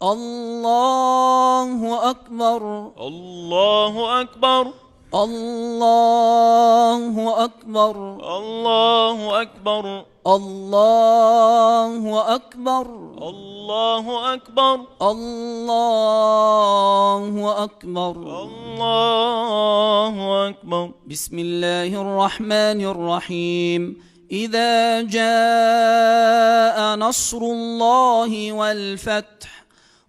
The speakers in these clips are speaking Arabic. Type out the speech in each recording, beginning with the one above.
الله أكبر. الله أكبر. الله أكبر. الله أكبر. الله أكبر. الله أكبر. الله أكبر. الله أكبر. بسم الله الرحمن الرحيم. إذا جاء نصر الله والفتح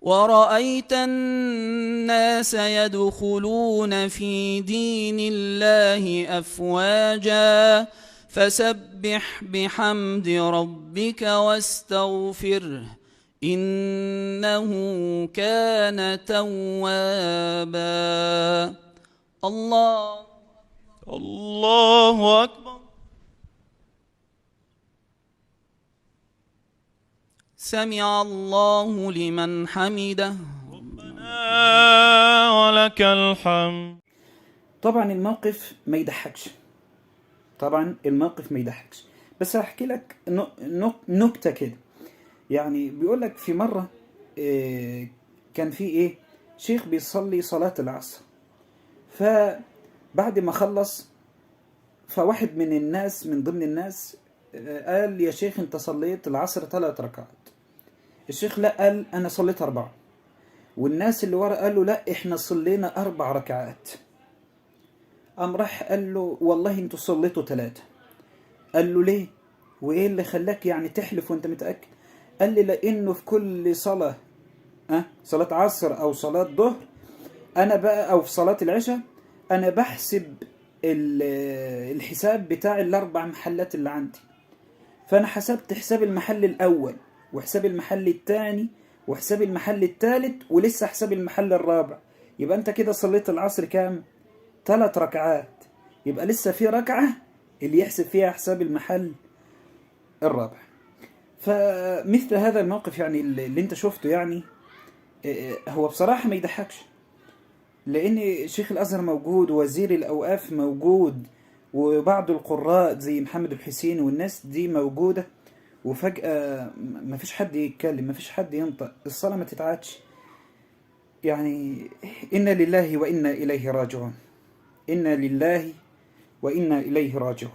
ورأيت الناس يدخلون في دين الله أفواجا فسبح بحمد ربك واستغفره إنه كان توابا. الله أكبر. سمع الله لمن حمده. ربنا ولك الحمد. طبعا الموقف ما يضحكش، بس هحكي لك نكتة كده. يعني بيقول لك في مرة كان في شيخ بيصلي صلاة العصر، فبعد ما خلص فواحد من ضمن الناس قال يا شيخ انت صليت العصر 3 ركعات. الشيخ لا، قال انا صليت 4. والناس اللي ورا قالوا لا احنا صلينا 4 ركعات. قام راح قال له والله انتوا صليتوا 3. قال له ليه؟ وايه اللي خلاك يعني تحلف وانت متأكد؟ قال لي لانه في كل صلاة صلاة عصر او صلاة ظهر انا بقى او في صلاة العشاء انا بحسب الحساب بتاع ال4 محلات اللي عندي. فانا حسبت حساب المحل الاول وحساب المحل الثاني وحساب المحل الثالث ولسه حساب المحل الرابع. يبقى انت كده صليت العصر كام؟ 3 ركعات. يبقى لسه في ركعة اللي يحسب فيها حساب المحل الرابع. فمثل هذا الموقف يعني اللي انت شفته يعني هو بصراحة ما يضحكش، لان شيخ الازهر موجود ووزير الاوقاف موجود وبعض القراء زي محمد الحسين والناس دي موجودة، وفجأة ما فيش حد يتكلم، ما فيش حد ينطق، الصلاة ما تتعادش. يعني إنا لله وإنا إليه راجعون. إنا لله وإنا إليه راجعون.